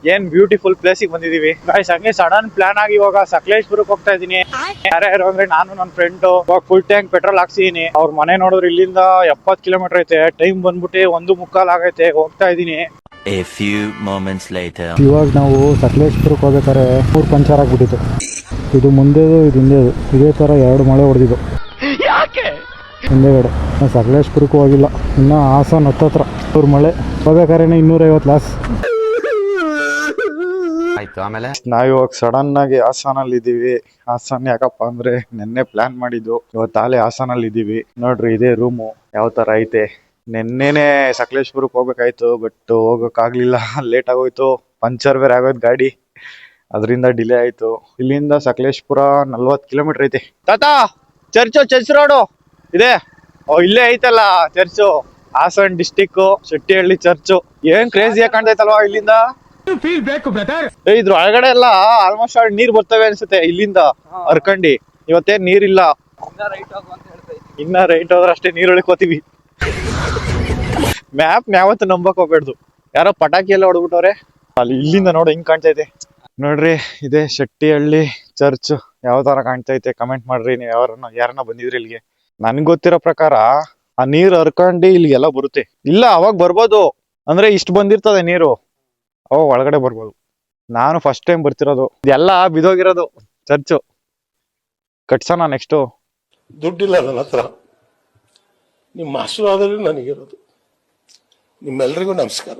ಏನ್ ಬ್ಯೂಟಿಫುಲ್ ಪ್ಲೇಸಿಗೆ ಬಂದಿದೀವಿ ಗಾಯ್ಸ್. ಹಂಗೆ ಸಡನ್ ಪ್ಲಾನ್ ಆಗಿ ಇವಾಗ ಸಕಲೇಶ್ಪುರಕ್ಕೆ ಹೋಗ್ತಾ ಇದೀನಿ. ಯಾರ್ಯಾರು ಅಂದ್ರೆ ನಾನು ನನ್ನ ಫ್ರೆಂಡ್ ಫುಲ್ ಟ್ಯಾಂಕ್ ಪೆಟ್ರೋಲ್ ಹಾಕ್ಸಿದೀನಿ. ಅವ್ರ ಮನೆ ನೋಡಿದ್ರೆ ಇಲ್ಲಿಂದ 70 ಕಿಲೋಮೀಟರ್ ಐತೆ. ಟೈಮ್ ಬಂದ್ಬಿಟ್ಟು 1:45 ಆಗೈತೆ. ಹೋಗ್ತಾ ಇದೀನಿ. A few moments later. ಇವಾಗ ನಾವು ಸಕಲೇಶ್ಪುರಕ್ಕೆ ಹೋಗ್ಬೇಕಾದ್ರೆ ಮೂರು ಪಂಚರ್ ಆಗ್ಬಿಟ್ಟಿತ್ತು. ಇದು ಮುಂದೆದು ಇದು ಹಿಂದೆದು ಇದೇ ತರ 2 ಮಳೆ ಹೊಡೆದಿದ್ದು ಹಿಂದೆಗಡೆ. ಸಕಲೇಶ್ಪುರಕ್ಕೂ ಹೋಗಿಲ್ಲ ಇನ್ನ ಹಾಸನ ಹತ್ತತ್ರ 100 ಮಳೆ ಹೋಗ್ಬೇಕಾದ್ರೆ 250 ಲಾಸ್ ಆಯ್ತು. ಆಮೇಲೆ ನಾವಿವಾಗ ಸಡನ್ ಆಗಿ ಹಾಸನಲ್ಲಿ ಇದೀವಿ. ಹಾಸನ್ ಯಾಕಪ್ಪ ಅಂದ್ರೆ ನೆನ್ನೆ ಪ್ಲಾನ್ ಮಾಡಿದ್ದು, ಇವತ್ತಾಲೆ ಹಾಸನಲ್ಲಿ ಇದೀವಿ. ನೋಡ್ರಿ ಇದೇ ರೂಮು ಯಾವ ತರ ಐತೆ. ನೆನ್ನೆನೆ ಸಕಲೇಶ್ಪುರಕ್ಕೆ ಹೋಗ್ಬೇಕಾಯ್ತು, ಬಟ್ ಹೋಗಕ್ ಆಗ್ಲಿಲ್ಲ. ಲೇಟ್ ಆಗೋಯ್ತು, ಪಂಚರ್ ಬೇರೆ ಆಗೋಯ್ತು ಗಾಡಿ, ಅದರಿಂದ ಡಿಲೇ ಆಯ್ತು. ಇಲ್ಲಿಂದ ಸಕಲೇಶ್ಪುರ 40 ಕಿಲೋಮೀಟರ್ ಐತೆ. ತಾತಾ ಚರ್ಚ್ ರೋಡು ಇದೆ. ಇಲ್ಲೇ ಐತಲ್ಲ church, Hassan district Shettihalli church. ಏನ್ ಕ್ರೇಜಿ ಆಗಿ ಕಾಣ್ತೈತಲ್ವಾ ಇಲ್ಲಿಂದ. ಇದ್ರ ಒಳಗಡೆ ಎಲ್ಲ ಆಲ್ಮೋಸ್ಟ್ ನೀರ್ ಬರ್ತವೆ ಅನ್ಸುತ್ತೆ ಇಲ್ಲಿಂದ ಹರ್ಕಂಡಿ. ಇವತ್ತೇನ್ ನೀರಿಲ್ಲ, ಇನ್ನ ರೈಟ್ ಹೋದ್ರೆ ಅಷ್ಟೇ ನೀರ್ ಒಳಕೋತೀವಿ. ಮ್ಯಾಪ್ ಯಾವತ್ತು ನಂಬಕ್ ಹೋಗ್ಬೇಡ್ದು. ಯಾರೋ ಪಟಾಕಿ ಎಲ್ಲ ಹೊಡ್ಬಿಟ್ಟವ್ರೆ ಅಲ್ಲಿ. ಇಲ್ಲಿಂದ ನೋಡು ಹಿಂಗ್ ಕಾಣ್ತೈತೆ ನೋಡ್ರಿ. ಇದೇ ಶೆಟ್ಟಿಹಳ್ಳಿ ಚರ್ಚ್. ಯಾವ ತರ ಕಾಣ್ತೈತೆ ಕಮೆಂಟ್ ಮಾಡ್ರಿ. ನೀವು ಯಾರನ್ನ ಬಂದಿದ್ರಿ ಇಲ್ಲಿಗೆ. ನನ್ಗೆ ಗೊತ್ತಿರೋ ಪ್ರಕಾರ ಆ ನೀರ್ ಹರ್ಕಂಡಿ ಇಲ್ಲಿಗೆಲ್ಲ ಬರುತ್ತೆ. ಇಲ್ಲ ಅವಾಗ ಬರ್ಬೋದು, ಅಂದ್ರೆ ಇಷ್ಟು ಬಂದಿರ್ತದೆ ನೀರು, ಅವಾಗ ಒಳಗಡೆ ಬರ್ಬೋದು. ನಾನು ಫಸ್ಟ್ ಟೈಮ್ ಬರ್ತಿರೋದು. ಇದೆಲ್ಲ ಬಿದೋಗಿರೋದು ಚರ್ಚು. ಕಟ್ಸೋಣ ನೆಕ್ಸ್ಟು. ದುಡ್ಡಿಲ್ಲ ನನ್ನ ಹತ್ರ, ನಿಮ್ಮ ಆಶೀರ್ವಾದದಲ್ಲಿ ನನಗಿರೋದು. ನಿಮ್ಮೆಲ್ಲರಿಗೂ ನಮಸ್ಕಾರ.